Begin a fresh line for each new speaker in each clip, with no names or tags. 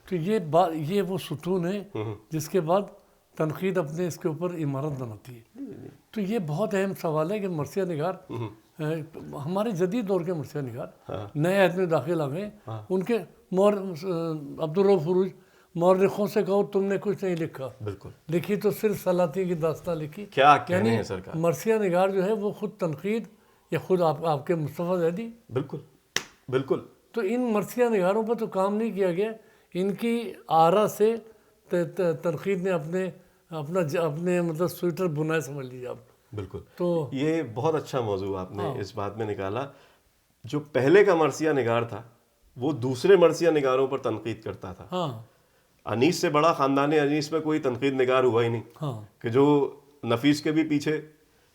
تو یہ وہ ستون ہے جس کے بعد تنقید اپنے اس کے اوپر عمارت بناتی ہے. تو یہ بہت اہم سوال ہے کہ مرثیہ نگار ہمارے جدید دور کے مرثیہ نگار نئے عہد میں داخل آ گئے. ان کے عبدالرؤف فروج مورخوں سے کہو تم نے کچھ نہیں لکھا,
بالکل
لکھی تو صرف سلاطین کی داستان لکھی.
کیا کہنے ہیں سرکار.
مرثیہ نگار جو ہے وہ خود تنقید یا خود آپ کے مصطفیٰ زیدی.
بالکل بالکل.
تو ان مرثیہ نگاروں پر تو کام نہیں کیا گیا, ان کی آرا سے تنقید نے اپنے مطلب سویٹر بنائے سمجھ لیجیے آپ.
بالکل.
تو
یہ بہت اچھا موضوع آپ نے اس بات میں نکالا. جو پہلے کا مرثیہ نگار تھا وہ دوسرے مرثیہ نگاروں پر تنقید کرتا تھا.
ہاں
انیس سے بڑا خاندان انیس میں کوئی تنقید نگار ہوا ہی نہیں.
ہاں
کہ جو نفیس کے بھی پیچھے,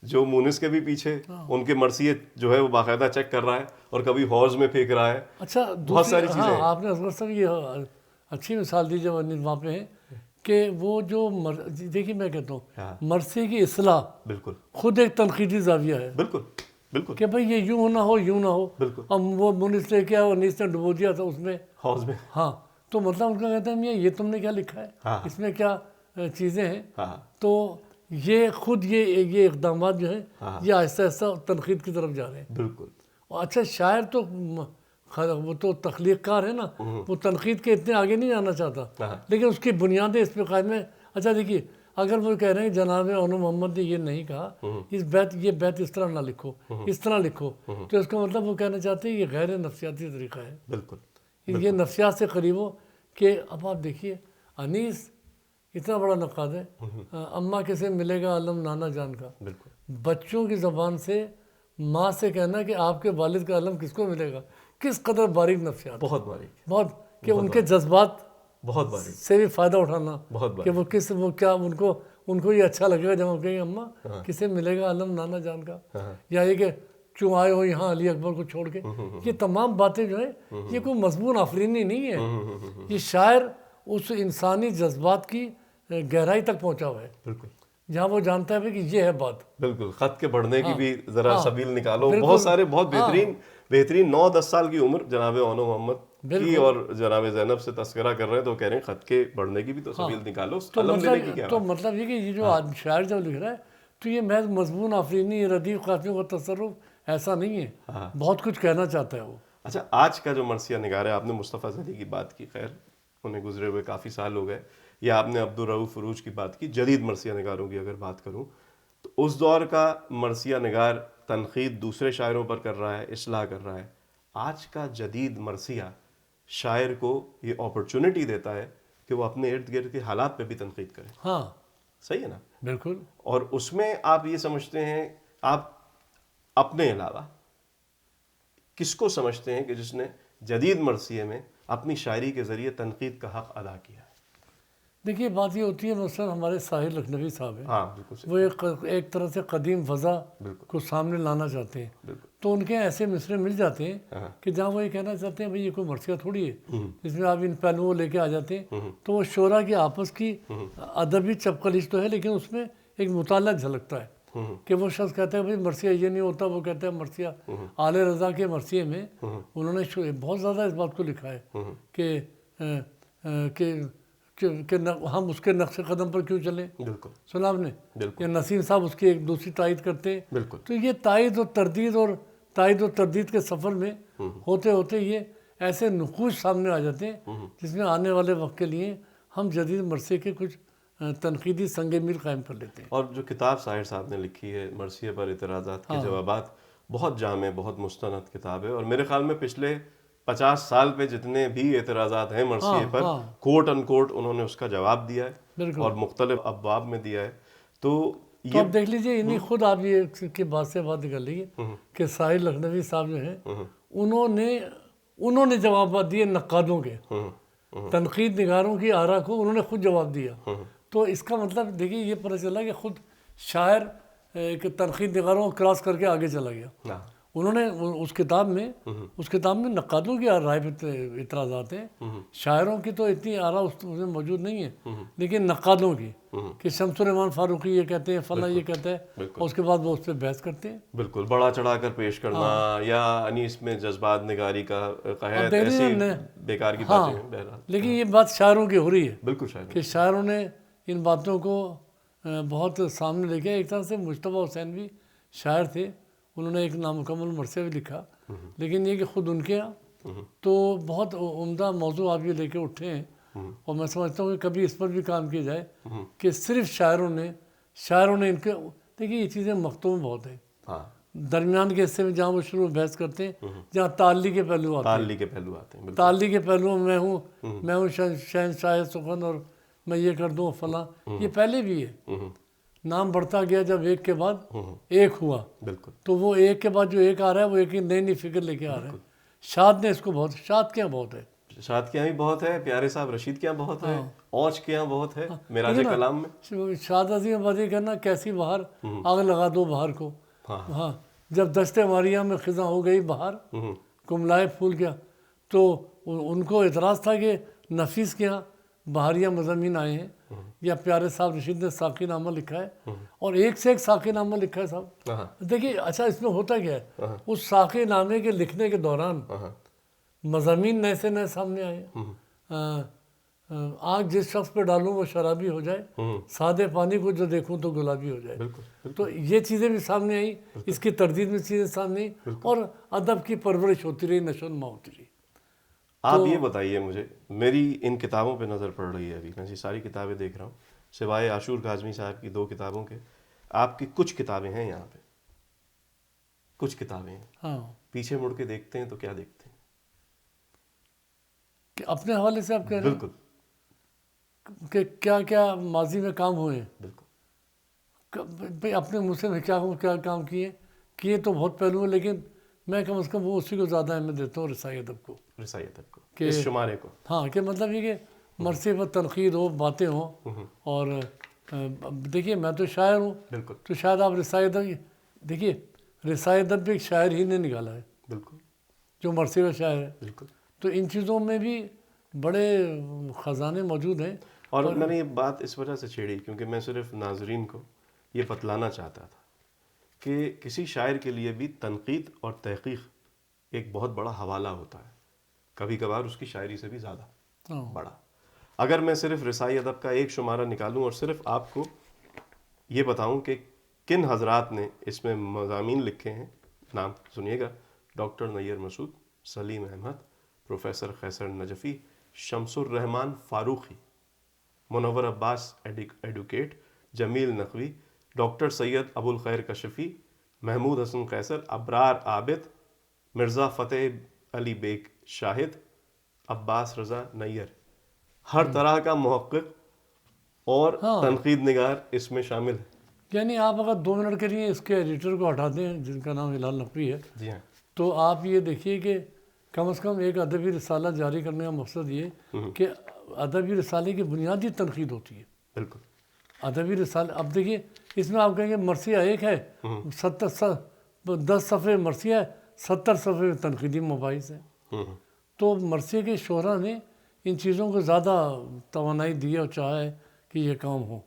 جو مونس کے بھی پیچھے, ان کے مرثیے جو ہے وہ باقاعدہ چیک کر رہا ہے اور کبھی حوض میں پھینک رہا ہے.
اچھا
بہت ساری چیزیں ہیں.
آپ نے اصغر صاحب یہ اچھی مثال دی جب انیس وہاں پہ ہیں کہ وہ جو دیکھیے میں کہتا ہوں مرثیے کی اصلاح
بالکل
خود ایک تنقیدی زاویہ ہے.
بالکل بالکل.
کہ بھائی یہ یوں نہ ہو یوں نہ ہو.
بالکل.
اب وہ مونس لے کے آیا, انیس نے ڈبو دیا تھا اس میں
حوض میں.
ہاں تو مطلب ان کا کہتا ہے یہ تم نے کیا لکھا ہے, اس میں کیا چیزیں ہیں. تو یہ خود یہ اقدامات جو ہیں یہ آہستہ آہستہ تنقید کی طرف جا رہے ہیں.
بالکل.
اچھا شاعر تو وہ تو تخلیق کار ہے نا, وہ تنقید کے اتنے آگے نہیں جانا چاہتا, لیکن اس کی بنیادیں اس پہ قائم ہیں. اچھا دیکھیے اگر وہ کہہ رہے ہیں جناب اونو محمد نے یہ نہیں کہا, یہ بیت اس طرح نہ لکھو, اس طرح لکھو, تو اس کا مطلب وہ کہنا چاہتے ہیں یہ غیر نفسیاتی طریقہ ہے.
بالکل.
یہ نفسیات سے قریب ہو. کہ اب آپ دیکھیے انیس اتنا بڑا نقاد ہے, اماں کیسے ملے گا علم نانا جان کا.
بالکل.
بچوں کی زبان سے ماں سے کہنا کہ آپ کے والد کا علم کس کو ملے گا, کس قدر باریک نفسیات.
بہت باریک.
بہت کہ ان کے جذبات
بہت باریک
سے بھی فائدہ اٹھانا.
بہت باریک.
کہ وہ کیا ان کو یہ اچھا لگے گا جب ہم کہیں اماں کسے ملے گا علم نانا جان کا, یا یہ کہ کیوں آئے ہو یہاں علی اکبر کو چھوڑ کے. یہ تمام باتیں جو ہیں یہ کوئی مضمون آفرینی نہیں ہے, یہ شاعر اس انسانی جذبات کی گہرائی تک پہنچا ہوا ہے.
بالکل.
جہاں وہ جانتا ہے کہ یہ ہے بات.
بالکل. خط کے بڑھنے کی بھی ذرا سبیل نکالو. بہت سارے بہت بہترین 9-10 سال کی عمر جناب اونو محمد کی اور جناب زینب سے تذکرہ کر رہے ہیں تو کہہ رہے ہیں خط کے بڑھنے کی بھی تو سبیل نکالو.
تو مطلب یہ کہ یہ جو شاعر جب لکھ رہا ہے تو یہ محض مضمون آفرینی ردیف قافیوں کا تصرف ایسا نہیں ہے, بہت کچھ کہنا چاہتا ہے وہ.
اچھا آج کا جو مرثیہ نگار ہے, آپ نے مصطفیٰ زیدی کی بات کی, خیر انہیں گزرے ہوئے کافی سال ہو گئے, یا آپ نے عبدالرؤف فروج کی بات کی. جدید مرثیہ نگاروں کی اگر بات کروں تو اس دور کا مرثیہ نگار تنقید دوسرے شاعروں پر کر رہا ہے, اصلاح کر رہا ہے. آج کا جدید مرثیہ شاعر کو یہ اپرچونٹی دیتا ہے کہ وہ اپنے ارد گرد کے حالات پہ بھی تنقید کرے.
ہاں
صحیح ہے نا.
بالکل.
اور اس میں آپ یہ سمجھتے ہیں, آپ اپنے علاوہ کس کو سمجھتے ہیں کہ جس نے جدید مرثیے میں اپنی شاعری کے ذریعے تنقید کا حق ادا کیا ہے؟
دیکھیے بات یہ ہوتی ہے مثلا ہمارے ساحر لکھنوی صاحب ہیں,
ہاں بالکل,
وہ ایک طرح سے قدیم فضا کو سامنے لانا چاہتے ہیں. تو ان کے ایسے مصرے مل جاتے ہیں کہ جہاں وہ یہ کہنا چاہتے ہیں بھائی یہ کوئی مرثیہ تھوڑی ہے جس میں آپ ان پہلوؤں لے کے آ جاتے ہیں. تو وہ شعراء کی آپس کی ادبی چپقلش تو ہے, لیکن اس میں ایک مطالعہ جھلکتا ہے کہ وہ شخص کہتا ہے بھائی مرثیہ یہ نہیں ہوتا, وہ کہتا ہے مرثیہ آل رضا کے مرثیے میں انہوں نے بہت زیادہ اس بات کو لکھا ہے کہ ہم اس کے نقش قدم پر کیوں چلیں.
بالکل.
سنا آپ نے, یا نسیم صاحب اس کی ایک دوسری تائید کرتے ہیں.
بالکل.
تو یہ تائید و تردید کے سفر میں ہوتے ہوتے یہ ایسے نقوش سامنے آ جاتے ہیں جس میں آنے والے وقت کے لیے ہم جدید مرثیے کے کچھ تنقیدی سنگ میل قائم کر لیتے ہیں.
اور جو کتاب ساحر صاحب نے لکھی ہے مرثیے پر اعتراضات کے جوابات, بہت جامع, بہت مستند کتاب ہے. اور میرے خیال میں پچھلے 50 سال پہ جتنے بھی اعتراضات ہیں مرثیے پر کوٹ ان کوٹ انہوں نے اس کا جواب دیا ہے اور مختلف ابواب میں دیا ہے. تو
اب دیکھ لیجئے انہیں خود آپ یہ کی بات سے بات کر لیجیے کہ ساحر لکھنوی صاحب جو ہیں انہوں نے جوابات دیے نقادوں کے, تنقید نگاروں کی آرا کو انہوں نے خود جواب دیا. تو اس کا مطلب دیکھیے یہ پتہ چلا کہ خود شاعر تنقید نگاروں کو کراس کر کے آگے چلا گیا. انہوں نے اس کتاب میں نقادوں کی رائے پہ اعتراضات ہیں. شاعروں کی تو اتنی آراء اس میں موجود نہیں ہے، لیکن نقادوں کی کہ شمس الرحمان فاروقی یہ کہتے ہیں، فلاں یہ کہتا ہے، اور اس کے بعد وہ اس پہ بحث کرتے ہیں.
بالکل بڑا چڑھا کر پیش کرنا یا انیس میں جذبات نگاری کا قحط، ایسی بیکار کی باتیں ہیں. بہرحال
لیکن یہ بات شاعروں کی ہو رہی ہے
بالکل شاعر
کہ شاعروں نے ان باتوں کو بہت سامنے لے کے. ایک طرح سے مجتبیٰ حسین بھی شاعر تھے، انہوں نے ایک نامکمل مرثیہ بھی لکھا، لیکن یہ کہ خود ان کے یہاں تو بہت عمدہ موضوع آپ یہ لے کے اٹھے ہیں. اور میں سمجھتا ہوں کہ کبھی اس پر بھی کام کیا جائے کہ صرف شاعروں نے ان کے دیکھیے یہ چیزیں مختوم بہت ہیں. درمیان کے حصے میں جہاں وہ شروع بحث کرتے ہیں، جہاں تعلی کے پہلو آتے ہیں، تعلی کے پہلو میں ہوں شہنشاہ سخن اور میں یہ کر دوں فلاں، یہ پہلے بھی ہے. نام بڑھتا گیا جب ایک کے بعد ایک ہوا،
بالکل
تو وہ ایک کے بعد جو ایک آ رہا ہے وہ ایک نئی فکر لے کے آ رہا ہے. شاد نے اس کو بہت، شاد کے یہاں بہت ہے،
شاد کے یہاں بھی بہت ہے، پیارے صاحب رشید کے یہاں بہت ہے، اوچ کے یہاں بہت ہے، معراج کلام میں
شاد عظیم بازی کرنا کیسی بہار، آگ لگا دو بہار کو. ہاں جب دشتے ماریاں میں خزاں ہو گئی بہار، کملائے پھول کیا. تو ان کو اعتراض تھا کہ نفیس کے یہاں بہاریہ مضامین آئے ہیں، یا پیارے صاحب رشید نے ساقی نامہ لکھا ہے، اور ایک سے ایک ساقی نامہ لکھا ہے صاحب. دیکھیے اچھا اس میں ہوتا کیا ہے، اس ساقی نامے کے لکھنے کے دوران مضامین نئے سے نئے سامنے آئے ہیں. آگ جس شخص پہ ڈالوں وہ شرابی ہو جائے، سادے پانی کو جو دیکھوں تو گلابی ہو جائے. تو یہ چیزیں بھی سامنے آئیں، اس کی تردید میں چیزیں سامنے آئیں، اور ادب کی پرورش ہوتی رہی، نشو و نما ہوتی رہی.
آپ یہ بتائیے مجھے، میری ان کتابوں پہ نظر پڑ رہی ہے ابھی، میں ساری کتابیں دیکھ رہا ہوں سوائے عاشور کاظمی صاحب کی 2 کتابوں کے. آپ کی کچھ کتابیں ہیں یہاں پہ، کچھ کتابیں ہیں.
ہاں
پیچھے مڑ کے دیکھتے ہیں تو کیا دیکھتے ہیں؟
کہ اپنے حوالے سے آپ کہہ رہے ہیں
بالکل
کہ کیا کیا ماضی میں کام ہوئے ہیں.
بالکل
بھائی اپنے منہ سے میں کیا کام کیے تو بہت پہلو ہیں، لیکن میں کم از کم وہ اسی کو زیادہ اہمیت دیتا ہوں، رسائی ادب کو،
اس شمارے کو.
ہاں کہ مطلب یہ کہ مرثیے پر تنقید ہو، باتیں ہوں. اور دیکھیے میں تو شاعر ہوں،
بالکل
تو شاید آپ رسائی ادب، دیکھیے رسائی ادب بھی ایک شاعر ہی نے نکالا ہے،
بالکل
جو مرثیے کا شاعر ہے.
بالکل.
تو ان چیزوں میں بھی بڑے خزانے موجود ہیں.
اور میں نے یہ بات اس وجہ سے چھیڑی کیونکہ میں صرف ناظرین کو یہ بتلانا چاہتا تھا کہ کسی شاعر کے لیے بھی تنقید اور تحقیق ایک بہت بڑا حوالہ ہوتا ہے، کبھی کبھار اس کی شاعری سے بھی زیادہ بڑا. اگر میں صرف رسائی ادب کا ایک شمارہ نکالوں اور صرف آپ کو یہ بتاؤں کہ کن حضرات نے اس میں مضامین لکھے ہیں، نام سنیے گا: ڈاکٹر نیّر مسعود، سلیم احمد، پروفیسر قیصر نجفی، شمس الرحمان فاروقی، منور عباس ایڈوکیٹ، جمیل نقوی، ڈاکٹر سید ابو الخیر کشفی، محمود حسن قیصر، ابرار عابد، مرزا فتح علی بیگ شاہد، عباس رضا نیّر. ہر طرح کا محقق اور تنقید نگار اس میں شامل ہے.
یعنی آپ اگر 2 منٹ کے لیے اس کے ایڈیٹر کو ہٹا دیں جن کا نام ہلال نقوی ہے،
جی ہاں،
تو آپ یہ دیکھیے کہ کم از کم ایک ادبی رسالہ جاری کرنے کا مقصد یہ کہ ادبی رسالے کی بنیادی تنقید ہوتی ہے.
بالکل.
ادبی رسالہ اب دیکھیے اس میں آپ کہیں گے مرثیہ ایک ہے، 10 صفحے مرثیہ ہے، 70 صفحے تنقیدی مباحث ہیں. تو مرثیے کے شعراء نے ان چیزوں کو زیادہ توانائی دی اور چاہا ہے کہ یہ کام ہو.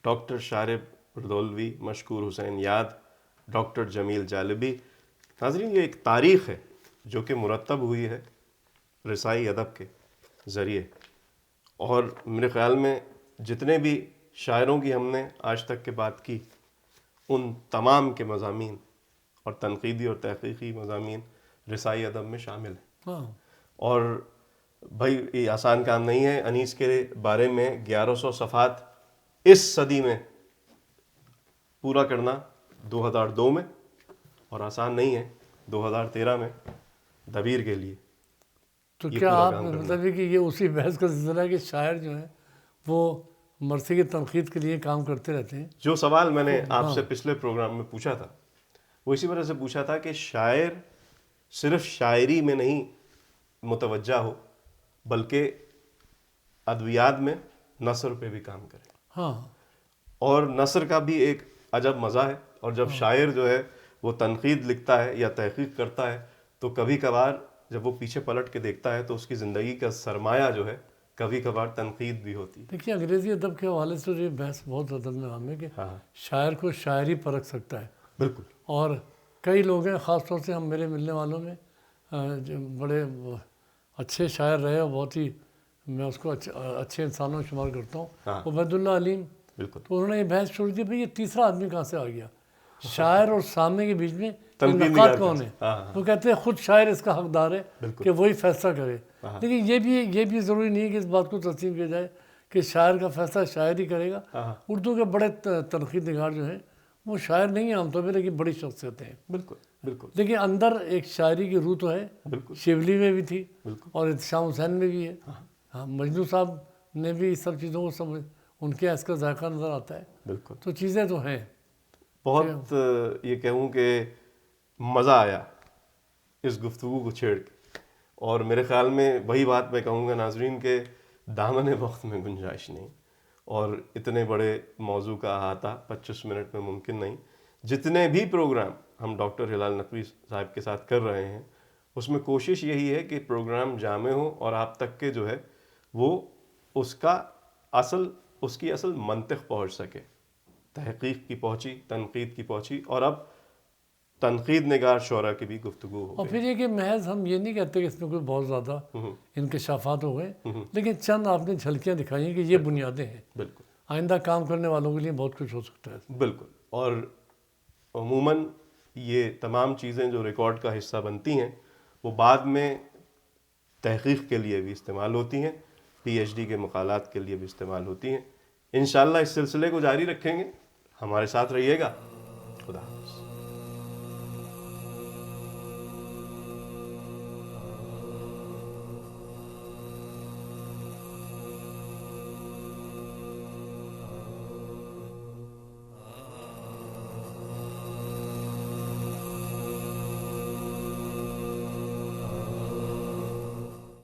ڈاکٹر شارب ردولوی، مشکور حسین یاد، ڈاکٹر جمیل جالبی. ناظرین یہ ایک تاریخ ہے جو کہ مرتب ہوئی ہے رسائی ادب کے ذریعے، اور میرے خیال میں جتنے بھی شاعروں کی ہم نے آج تک کے بات کی ان تمام کے مضامین اور تنقیدی اور تحقیقی مضامین رسائی ادب میں شامل ہیں. اور بھائی یہ آسان کام نہیں ہے انیس کے بارے میں 1100 صفحات اس صدی میں پورا کرنا 2002 میں، اور آسان نہیں ہے 2013 میں دبیر کے لیے.
تو کیا آپ مطلب ہے کہ یہ اسی بحث کا سلسلہ ہے کہ شاعر جو ہیں وہ مرثیے کی تنقید کے لیے کام کرتے رہتے ہیں؟
جو سوال میں نے آپ سے پچھلے پروگرام میں پوچھا تھا وہ اسی وجہ سے پوچھا تھا کہ شاعر صرف شاعری میں نہیں متوجہ ہو بلکہ ادبیات میں نثر پہ بھی کام کرے.
ہاں.
اور نثر کا بھی ایک عجب مزہ ہے، اور جب شاعر جو ہے وہ تنقید لکھتا ہے یا تحقیق کرتا ہے تو کبھی کبھار جب وہ پیچھے پلٹ کے دیکھتا ہے تو اس کی زندگی کا سرمایہ جو ہے کبھی کبھار تنقید بھی ہوتی ہے.
دیکھیے انگریزی ادب کے حوالے سے یہ بحث بہت ادب میں عام ہے کہ شاعر کو شاعر ہی پرکھ سکتا ہے.
بالکل.
اور کئی لوگ ہیں خاص طور سے ہم میرے ملنے والوں میں جو بڑے اچھے شاعر رہے اور بہت ہی میں اس کو اچھے انسانوں میں شمار کرتا ہوں. عبید اللہ علیم.
بالکل.
تو انہوں نے یہ بحث چھوڑ دی بھائی یہ تیسرا آدمی کہاں سے آ گیا شاعر اور سامنے کے بیچ میں انعقاد کون ہے. وہ کہتے ہیں خود شاعر اس کا حقدار ہے کہ وہی فیصلہ کرے. لیکن یہ بھی ضروری نہیں ہے کہ اس بات کو تسلیم کیا جائے کہ شاعر کا فیصلہ شاعر ہی کرے گا. اردو کے بڑے تنقید نگار جو ہیں وہ شاعر نہیں ہیں عام طور پہ لیکن بڑی شخصیتیں ہیں.
بالکل بالکل.
لیکن اندر ایک شاعری کی روح تو ہے. شیولی میں بھی تھی اور احتشام حسین میں بھی ہے. ہاں مجنو صاحب نے بھی سب چیزوں کو سمجھ ان کے اس کا ذائقہ نظر آتا ہے.
بالکل.
تو چیزیں تو ہیں.
بہت یہ کہوں کہ مزہ آیا اس گفتگو کو چھیڑ کے اور میرے خیال میں وہی بات میں کہوں گا ناظرین کہ دامن وقت میں گنجائش نہیں اور اتنے بڑے موضوع کا احاطہ 25 منٹ میں ممکن نہیں. جتنے بھی پروگرام ہم ڈاکٹر ہلال نقوی صاحب کے ساتھ کر رہے ہیں اس میں کوشش یہی ہے کہ پروگرام جامع ہو اور آپ تک کے جو ہے وہ اس کی اصل منطق پہنچ سکے. تحقیق کی پہنچی, تنقید کی پہنچی اور اب تنقید نگار شعراء کی بھی گفتگو ہو.
اور پھر یہ کہ محض ہم یہ نہیں کہتے کہ اس میں کوئی بہت زیادہ انکشافات ہو گئے لیکن چند آپ نے جھلکیاں دکھائی ہیں کہ یہ بنیادیں ہیں.
بالکل.
آئندہ کام کرنے والوں کے لیے بہت کچھ ہو سکتا ہے.
بالکل. اور عموماً یہ تمام چیزیں جو ریکارڈ کا حصہ بنتی ہیں وہ بعد میں تحقیق کے لیے بھی استعمال ہوتی ہیں, پی ایچ ڈی کے مقالات کے لیے بھی استعمال ہوتی ہیں. انشاءاللہ اس سلسلے کو جاری رکھیں گے. ہمارے ساتھ رہیے گا. خدا حافظ.